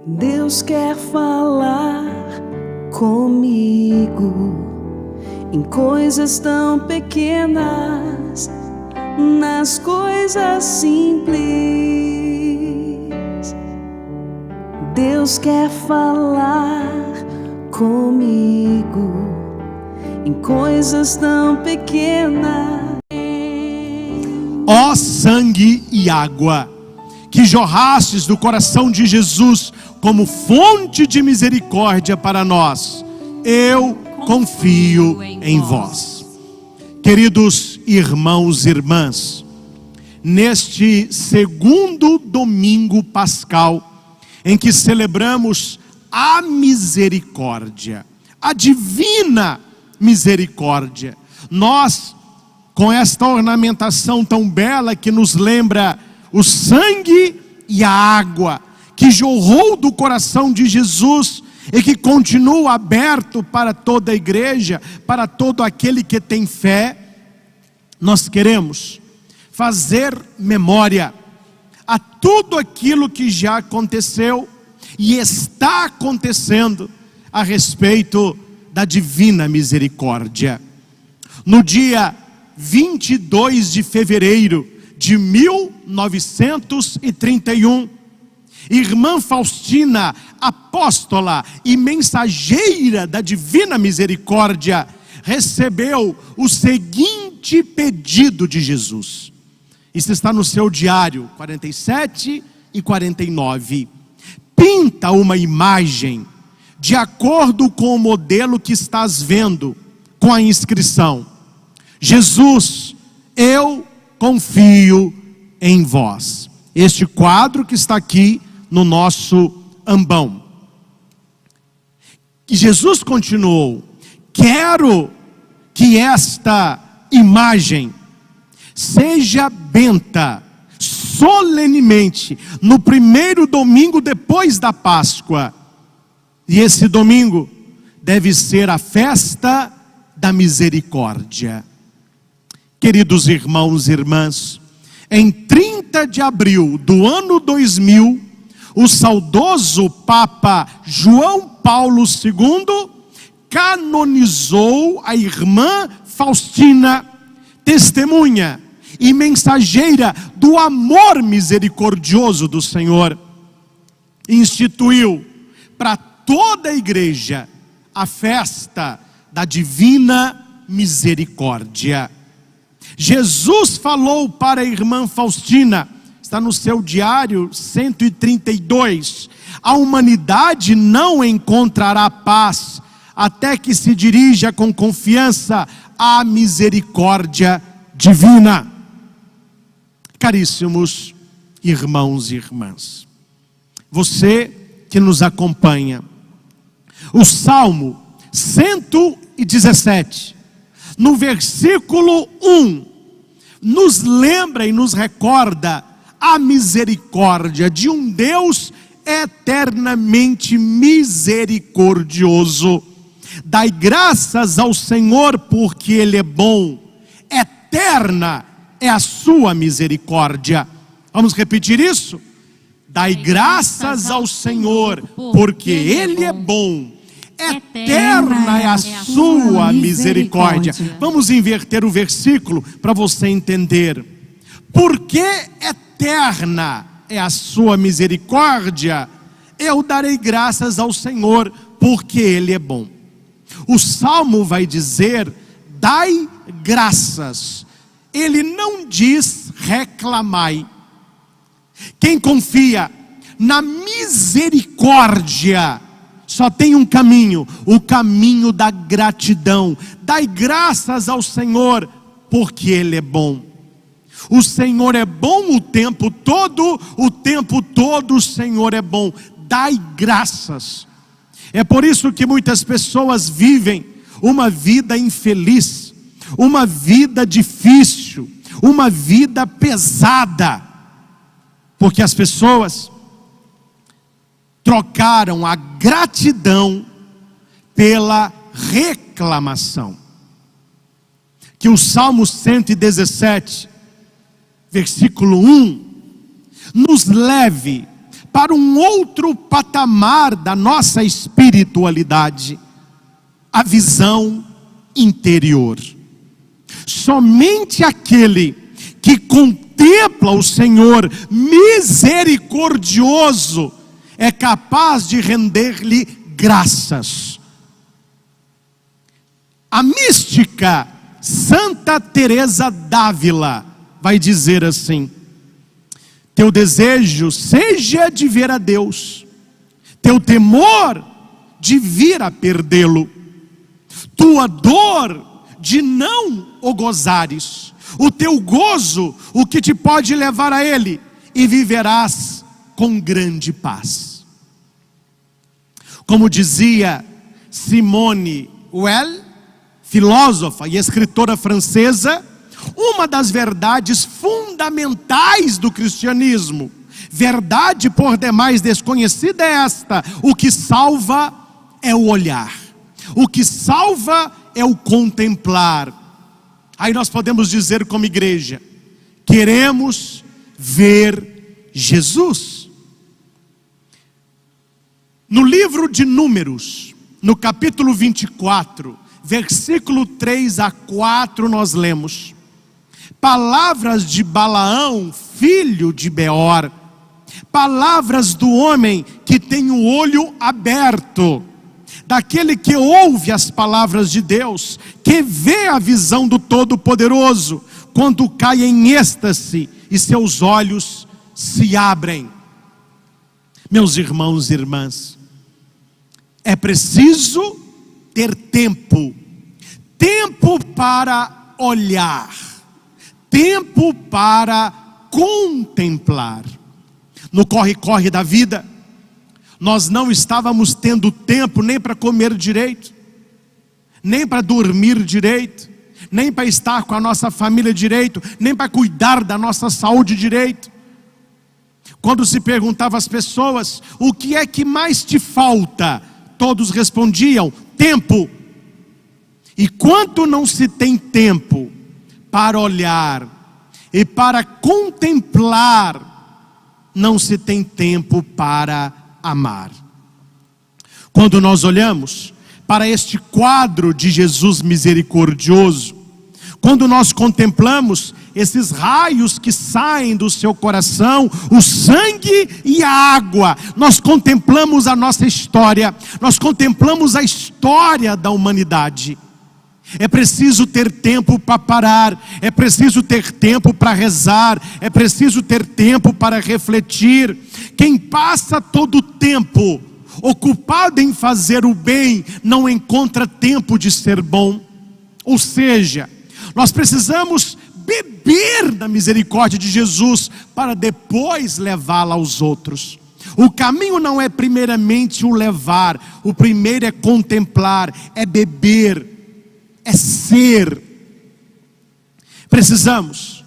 Deus quer falar comigo em coisas tão pequenas, nas coisas simples. Deus quer falar comigo em coisas tão pequenas. Ó sangue e água, que jorrastes do coração de Jesus como fonte de misericórdia para nós, eu confio em vós. Queridos irmãos e irmãs, neste segundo domingo pascal, em que celebramos a misericórdia, a divina misericórdia, nós, com esta ornamentação tão bela que nos lembra o sangue e a água que jorrou do coração de Jesus e que continua aberto para toda a igreja, para todo aquele que tem fé, nós queremos fazer memória a tudo aquilo que já aconteceu e está acontecendo a respeito da divina misericórdia. No dia 22 de fevereiro de 1931, irmã Faustina, apóstola e mensageira da divina misericórdia, recebeu o seguinte pedido de Jesus. Isso está no seu diário 47 e 49. Pinta uma imagem de acordo com o modelo que estás vendo, com a inscrição: Jesus, eu confio em vós. Este quadro que está aqui no nosso ambão. E Jesus continuou: quero que esta imagem seja benta solenemente no primeiro domingo depois da Páscoa. E esse domingo deve ser a festa da misericórdia. Queridos irmãos e irmãs, em 30 de abril do ano 2000, o saudoso Papa João Paulo II canonizou a irmã Faustina, testemunha e mensageira do amor misericordioso do Senhor. Instituiu para toda a igreja a festa da divina misericórdia. Jesus falou para a irmã Faustina, está no seu diário 132, a humanidade não encontrará paz até que se dirija com confiança à misericórdia divina. Caríssimos irmãos e irmãs, você que nos acompanha, o Salmo 117, no versículo 1, nos lembra e nos recorda a misericórdia de um Deus eternamente misericordioso. Dai graças ao Senhor porque Ele é bom, eterna é a sua misericórdia. Vamos repetir isso? Dai graças ao Senhor porque Ele é bom, eterna é a sua misericórdia. Vamos inverter o versículo para você entender. Porque eterna é a sua misericórdia, eu darei graças ao Senhor porque Ele é bom. O Salmo vai dizer: dai graças. Ele não diz reclamai. Quem confia na misericórdia só tem um caminho, o caminho da gratidão. Dai graças ao Senhor porque Ele é bom. O Senhor é bom o tempo todo o Senhor é bom. Dai graças. É por isso que muitas pessoas vivem uma vida infeliz, uma vida difícil, uma vida pesada, porque as pessoas trocaram a gratidão pela reclamação. Que o Salmo 117, versículo 1, nos leve para um outro patamar da nossa espiritualidade, a visão interior. Somente aquele que contempla o Senhor misericordioso é capaz de render-lhe graças. A mística Santa Teresa d'Ávila vai dizer assim: teu desejo seja de ver a Deus, teu temor de vir a perdê-lo, tua dor de não o gozares, o teu gozo o que te pode levar a Ele, e viverás com grande paz. Como dizia Simone Weil, filósofa e escritora francesa, uma das verdades fundamentais do cristianismo, verdade por demais desconhecida, é esta: o que salva é o olhar, o que salva é o contemplar. Aí nós podemos dizer como igreja: queremos ver Jesus. No livro de Números, no capítulo 24, versículo 3 a 4, nós lemos: palavras de Balaão, filho de Beor, palavras do homem que tem o olho aberto, daquele que ouve as palavras de Deus, que vê a visão do Todo-Poderoso, quando cai em êxtase e seus olhos se abrem. Meus irmãos e irmãs, é preciso ter tempo para olhar, tempo para contemplar. No corre-corre da vida, nós não estávamos tendo tempo nem para comer direito, nem para dormir direito, nem para estar com a nossa família direito, nem para cuidar da nossa saúde direito. Quando se perguntava às pessoas: o que é que mais te falta? Todos respondiam: tempo. E quanto não se tem tempo para olhar e para contemplar, não se tem tempo para amar. Quando nós olhamos para este quadro de Jesus misericordioso, quando nós contemplamos esses raios que saem do seu coração, o sangue e a água, nós contemplamos a nossa história, nós contemplamos a história da humanidade. É preciso ter tempo para parar, é preciso ter tempo para rezar, é preciso ter tempo para refletir. Quem passa todo o tempo ocupado em fazer o bem, não encontra tempo de ser bom. Ou seja, nós precisamos beber da misericórdia de Jesus para depois levá-la aos outros. O caminho não é primeiramente o levar, o primeiro é contemplar, é beber, é ser. Precisamos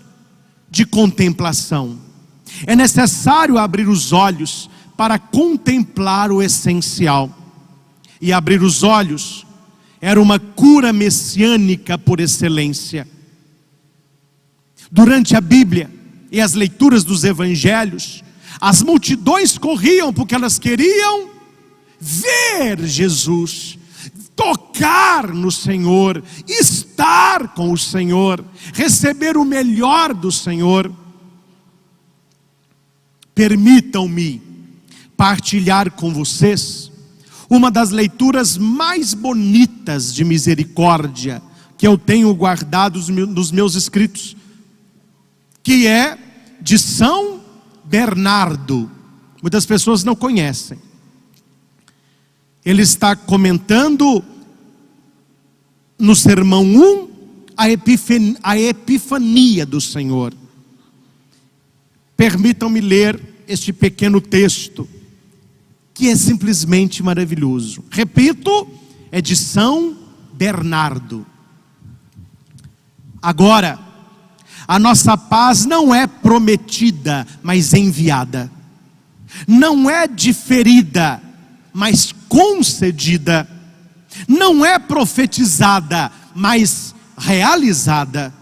de contemplação. É necessário abrir os olhos para contemplar o essencial. E abrir os olhos era uma cura messiânica por excelência. Durante a Bíblia e as leituras dos evangelhos, as multidões corriam porque elas queriam ver Jesus, tocar no Senhor, estar com o Senhor, receber o melhor do Senhor. Permitam-me partilhar com vocês uma das leituras mais bonitas de misericórdia que eu tenho guardado nos meus escritos, que é de São Bernardo. Muitas pessoas não conhecem. Ele está comentando no sermão 1 a epifania do Senhor. Permitam-me ler este pequeno texto, que é simplesmente maravilhoso. Repito, é de São Bernardo. Agora, a nossa paz não é prometida, mas enviada. Não é diferida, mas concedida. Não é profetizada, mas realizada.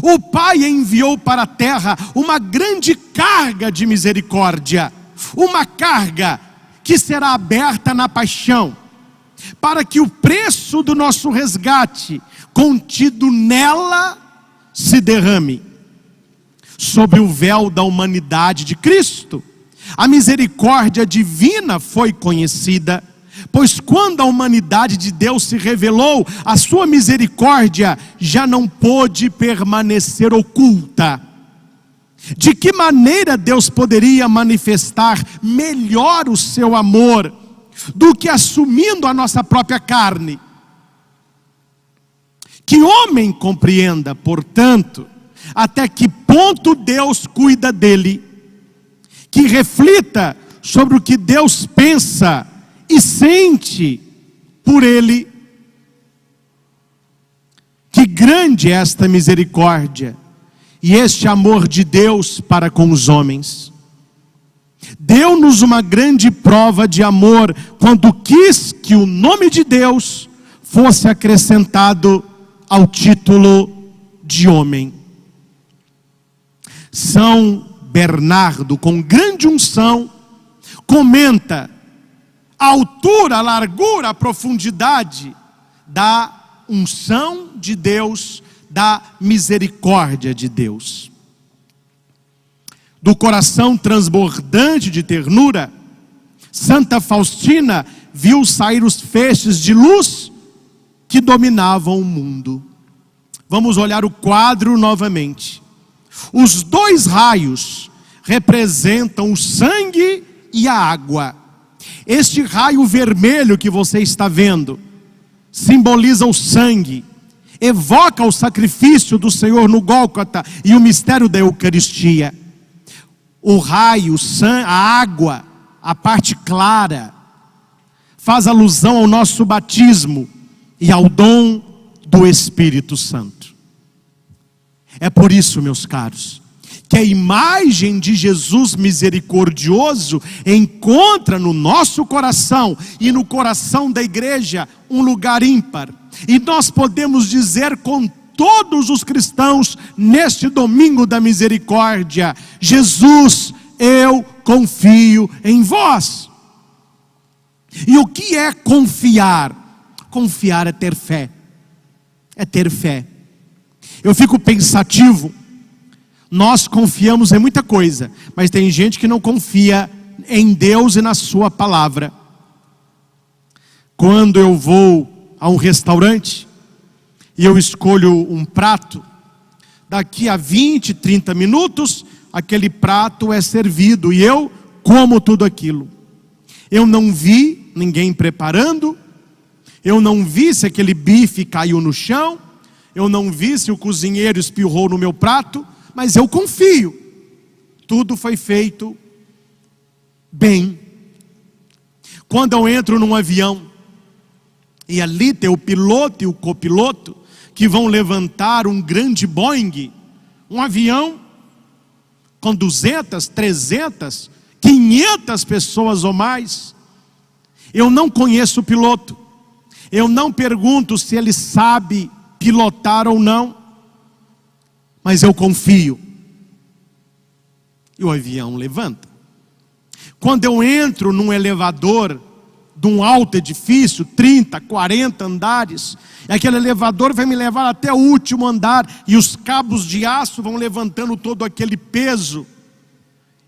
O Pai enviou para a terra uma grande carga de misericórdia. uma carga que será aberta na paixão, para que o preço do nosso resgate contido nela se derrame sobre o véu da humanidade de Cristo. A misericórdia divina foi conhecida, pois quando a humanidade de Deus se revelou, a sua misericórdia já não pôde permanecer oculta. De que maneira Deus poderia manifestar melhor o seu amor do que assumindo a nossa própria carne? Que homem compreenda, portanto, até que ponto Deus cuida dele, que reflita sobre o que Deus pensa e sente por ele. Que grande é esta misericórdia e este amor de Deus para com os homens. Deu-nos uma grande prova de amor quando quis que o nome de Deus fosse acrescentado ao título de homem. São Bernardo, com grande unção, comenta a altura, a largura, a profundidade da unção de Deus, da misericórdia de Deus. Do coração transbordante de ternura, Santa Faustina viu sair os feixes de luz que dominavam o mundo. Vamos olhar o quadro novamente. Os dois raios representam o sangue e a água. Este raio vermelho que você está vendo simboliza o sangue, evoca o sacrifício do Senhor no Gólgota e o mistério da Eucaristia. O raio, a água, a parte clara, faz alusão ao nosso batismo e ao dom do Espírito Santo. É por isso, meus caros, que a imagem de Jesus misericordioso encontra no nosso coração e no coração da igreja um lugar ímpar. E nós podemos dizer com todos os cristãos neste domingo da misericórdia: Jesus, eu confio em vós. E o que é confiar? Confiar é ter fé. É ter fé. Eu fico pensativo. Nós confiamos em muita coisa, mas tem gente que não confia em Deus e na sua palavra. Quando eu vou a um restaurante e eu escolho um prato, daqui a 20, 30 minutos, aquele prato é servido e eu como tudo aquilo. Eu não vi ninguém preparando, eu não vi se aquele bife caiu no chão, eu não vi se o cozinheiro espirrou no meu prato, mas eu confio. Tudo foi feito bem. Quando eu entro num avião, e ali tem o piloto e o copiloto, que vão levantar um grande Boeing, um avião com 200, 300, 500 pessoas ou mais. Eu não conheço o piloto. Eu não pergunto se ele sabe pilotar ou não. Mas eu confio. E o avião levanta. Quando eu entro num elevador de um alto edifício, 30, 40 andares, e aquele elevador vai me levar até o último andar, e os cabos de aço vão levantando todo aquele peso,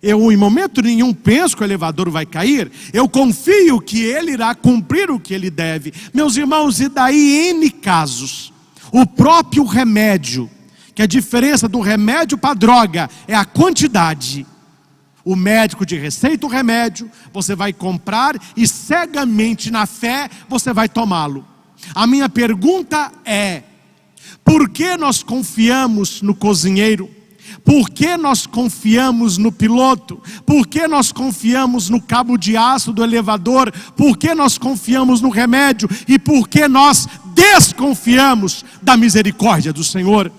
eu em momento nenhum penso que o elevador vai cair. Eu confio que ele irá cumprir o que ele deve. Meus irmãos, e daí N casos. O próprio remédio, que a diferença do remédio para a droga é a quantidade. O médico te receita o remédio, você vai comprar e cegamente na fé você vai tomá-lo. A minha pergunta é: por que nós confiamos no cozinheiro? Por que nós confiamos no piloto? Por que nós confiamos no cabo de aço do elevador? Por que nós confiamos no remédio? E por que nós desconfiamos da misericórdia do Senhor?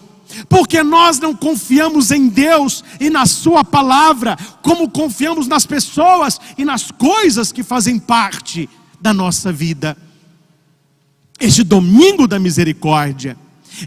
Porque nós não confiamos em Deus e na sua palavra, como confiamos nas pessoas e nas coisas que fazem parte da nossa vida. Este domingo da misericórdia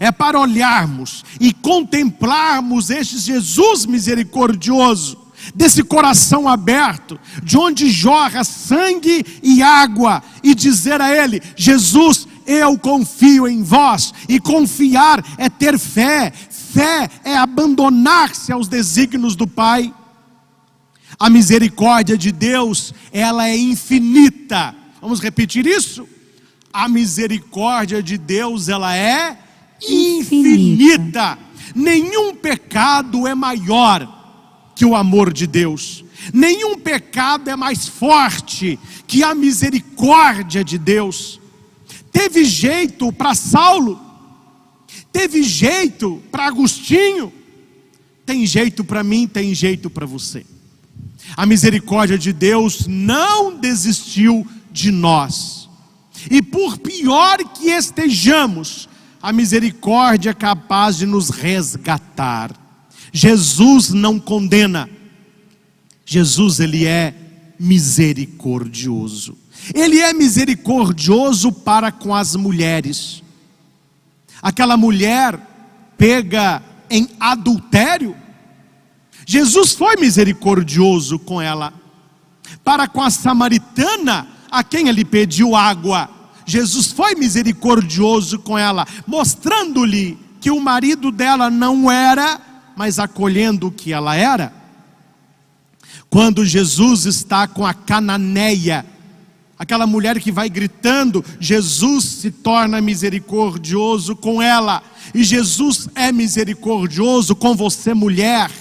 é para olharmos e contemplarmos este Jesus misericordioso, desse coração aberto, de onde jorra sangue e água, e dizer a Ele: Jesus, eu confio em vós. E confiar é ter fé, fé é abandonar-se aos desígnios do Pai. A misericórdia de Deus, ela é infinita. Vamos repetir isso? A misericórdia de Deus, ela é infinita. Nenhum pecado é maior que o amor de Deus. Nenhum pecado é mais forte que a misericórdia de Deus. Teve jeito para Saulo, teve jeito para Agostinho, tem jeito para mim, tem jeito para você. A misericórdia de Deus não desistiu de nós. E por pior que estejamos, a misericórdia é capaz de nos resgatar. Jesus não condena. Jesus, ele é misericordioso. Ele é misericordioso para com as mulheres. Aquela mulher pega em adultério, Jesus foi misericordioso com ela. Para com a samaritana, a quem ele pediu água, Jesus foi misericordioso com ela, mostrando-lhe que o marido dela não era, mas acolhendo o que ela era. Quando Jesus está com a cananeia, aquela mulher que vai gritando, Jesus se torna misericordioso com ela. E Jesus é misericordioso com você, mulher,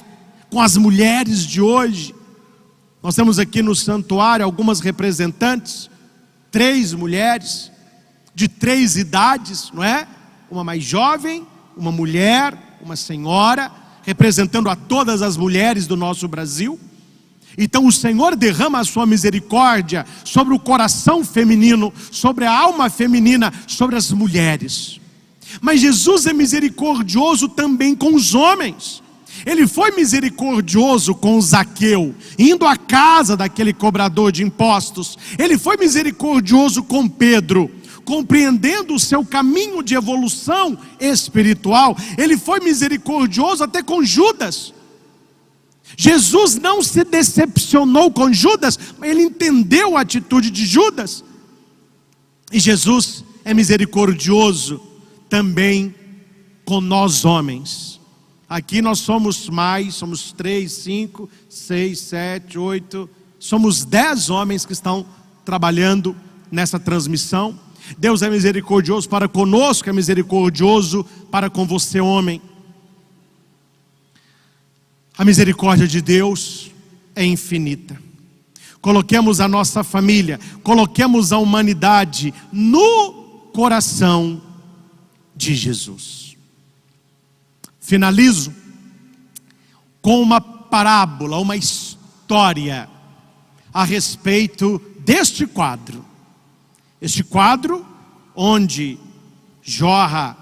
com as mulheres de hoje. Nós temos aqui no santuário algumas representantes, 3 mulheres, de 3 idades, não é? Uma mais jovem, uma mulher, uma senhora, representando a todas as mulheres do nosso Brasil. Então o Senhor derrama a sua misericórdia sobre o coração feminino, sobre a alma feminina, sobre as mulheres. Mas Jesus é misericordioso também com os homens. Ele foi misericordioso com Zaqueu, indo à casa daquele cobrador de impostos. Ele foi misericordioso com Pedro, compreendendo o seu caminho de evolução espiritual. Ele foi misericordioso até com Judas. Jesus não se decepcionou com Judas, mas ele entendeu a atitude de Judas. E Jesus é misericordioso também com nós homens. Aqui nós somos mais, somos 3, 5, 6, 7, 8, somos 10 homens que estão trabalhando nessa transmissão. Deus é misericordioso para conosco, é misericordioso para com você, homem. A misericórdia de Deus é infinita. Coloquemos a nossa família, coloquemos a humanidade no coração de Jesus. Finalizo com uma parábola, uma história a respeito deste quadro. Este quadro onde jorra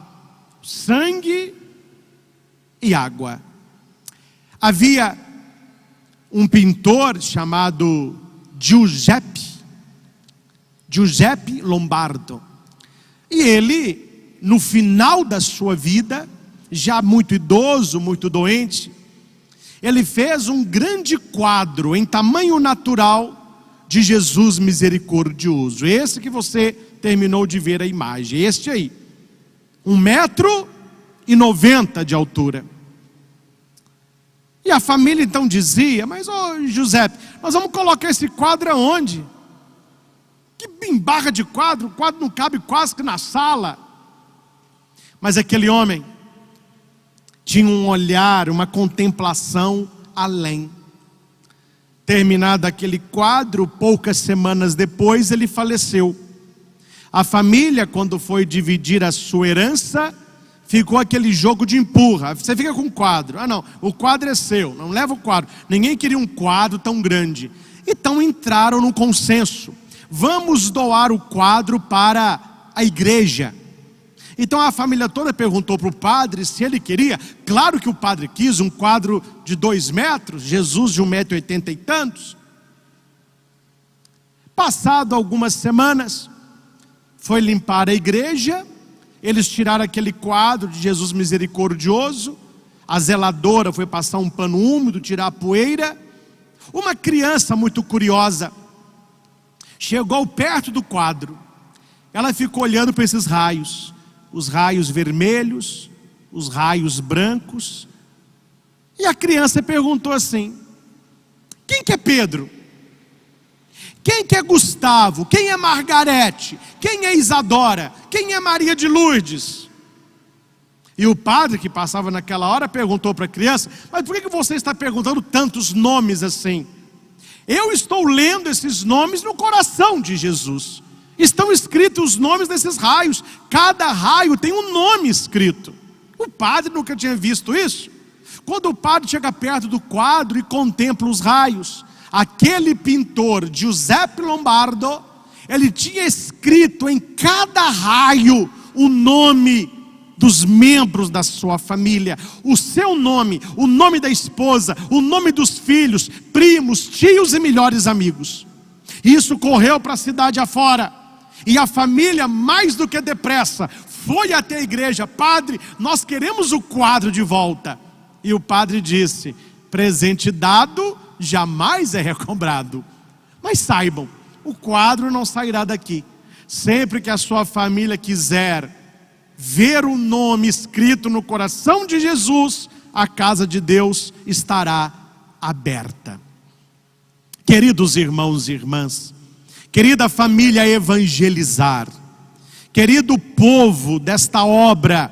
sangue e água. Havia um pintor chamado Giuseppe Lombardo. E ele, no final da sua vida, já muito idoso, muito doente, ele fez um grande quadro em tamanho natural de Jesus misericordioso. Esse que você terminou de ver a imagem, este aí, 1,90 m de altura. E a família então dizia: mas Giuseppe, nós vamos colocar esse quadro aonde? Que bimbarra de quadro, o quadro não cabe quase que na sala. Mas aquele homem tinha um olhar, uma contemplação além. Terminado aquele quadro, poucas semanas depois ele faleceu. A família, quando foi dividir a sua herança, ficou aquele jogo de empurra. Você fica com o quadro. Ah não, o quadro é seu, não leva o quadro. Ninguém queria um quadro tão grande. Então entraram no consenso: vamos doar o quadro para a igreja. Então a família toda perguntou para o padre se ele queria. Claro que o padre quis um quadro de 2 metros, Jesus de 1,80 m e tantos. Passado algumas semanas, foi limpar a igreja. Eles tiraram aquele quadro de Jesus misericordioso. A zeladora foi passar um pano úmido, tirar a poeira. Uma criança muito curiosa chegou perto do quadro. Ela ficou olhando para esses raios, os raios vermelhos, os raios brancos. E a criança perguntou assim: quem que é Pedro? Quem que é Gustavo? Quem é Margarete? Quem é Isadora? Quem é Maria de Lourdes? E o padre que passava naquela hora perguntou para a criança: mas por que você está perguntando tantos nomes assim? Eu estou lendo esses nomes no coração de Jesus. Estão escritos os nomes desses raios. Cada raio tem um nome escrito. O padre nunca tinha visto isso. Quando o padre chega perto do quadro e contempla os raios, aquele pintor, Giuseppe Lombardo, ele tinha escrito em cada raio o nome dos membros da sua família, o seu nome, o nome da esposa, o nome dos filhos, primos, tios e melhores amigos. Isso correu para a cidade afora, e a família, mais do que depressa, foi até a igreja: padre, nós queremos o quadro de volta. E o padre disse: presente dado jamais é recobrado. Mas saibam, o quadro não sairá daqui. Sempre que a sua família quiser ver o nome escrito no coração de Jesus, a casa de Deus estará aberta. Queridos irmãos e irmãs, querida família Evangelizar, querido povo desta obra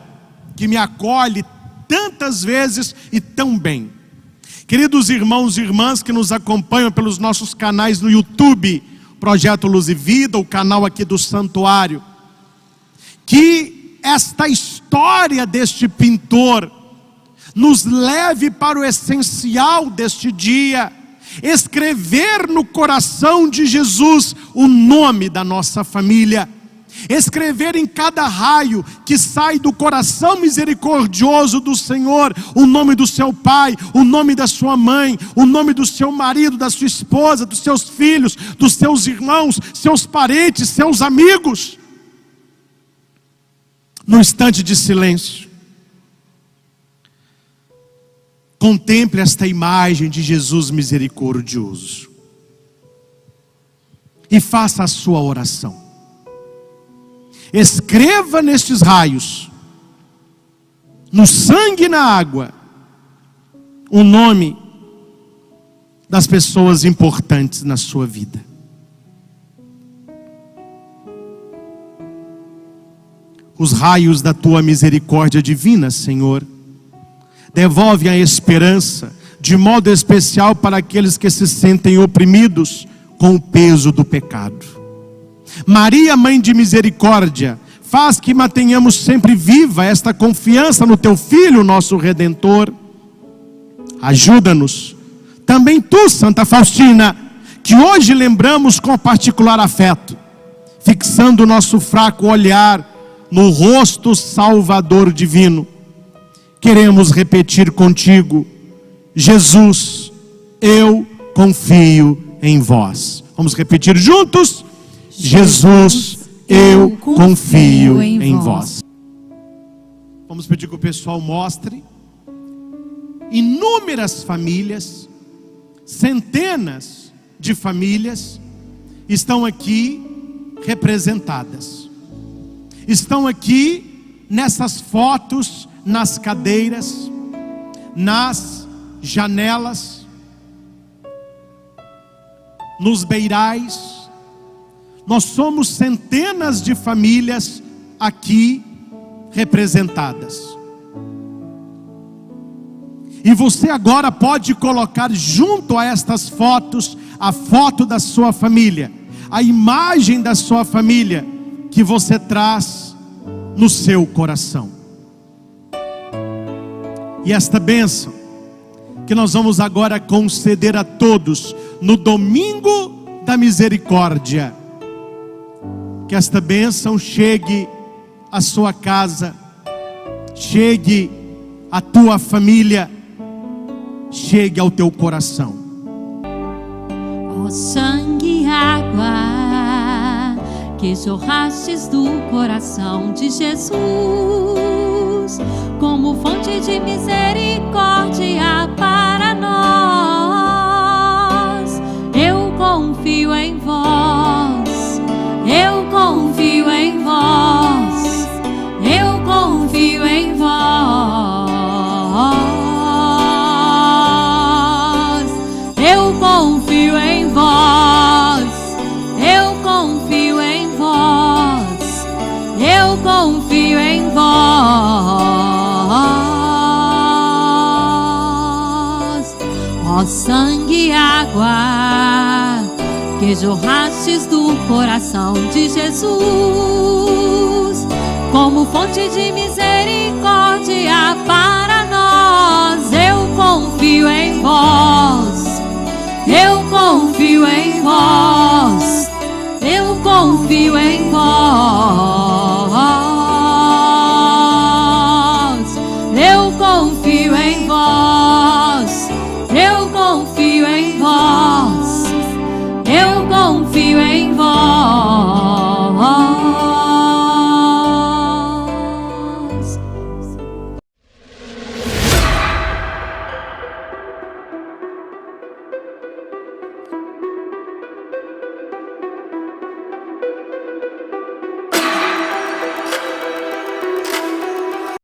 que me acolhe tantas vezes e tão bem, queridos irmãos e irmãs que nos acompanham pelos nossos canais no YouTube, Projeto Luz e Vida, o canal aqui do Santuário, que esta história deste pintor nos leve para o essencial deste dia: escrever no coração de Jesus o nome da nossa família, escrever em cada raio que sai do coração misericordioso do Senhor o nome do seu pai, o nome da sua mãe, o nome do seu marido, da sua esposa, dos seus filhos, dos seus irmãos, seus parentes, seus amigos. No instante de silêncio, contemple esta imagem de Jesus misericordioso e faça a sua oração. Escreva nestes raios, no sangue e na água, o nome das pessoas importantes na sua vida. Os raios da tua misericórdia divina, Senhor, devolve a esperança, de modo especial para aqueles que se sentem oprimidos com o peso do pecado. Maria, Mãe de Misericórdia, faz que mantenhamos sempre viva esta confiança no Teu Filho, nosso Redentor. Ajuda-nos, também Tu, Santa Faustina, que hoje lembramos com particular afeto, fixando o nosso fraco olhar no rosto Salvador divino. Queremos repetir contigo: Jesus, eu confio em vós. Vamos repetir juntos? Jesus, eu confio em vós. Vamos pedir que o pessoal mostre. Inúmeras famílias, centenas de famílias estão aqui representadas. Estão aqui nessas fotos, nas cadeiras, nas janelas, nos beirais. Nós somos centenas de famílias aqui representadas. E você agora pode colocar junto a estas fotos a foto da sua família, a imagem da sua família que você traz no seu coração. E esta bênção que nós vamos agora conceder a todos no domingo da misericórdia, que esta bênção chegue à sua casa, chegue à tua família, chegue ao teu coração. Ó sangue e água que jorrastes do coração de Jesus, como fonte de misericórdia para nós. água que jorrastes do coração de Jesus, como fonte de misericórdia para nós. Eu confio em vós, eu confio em vós, eu confio em vós.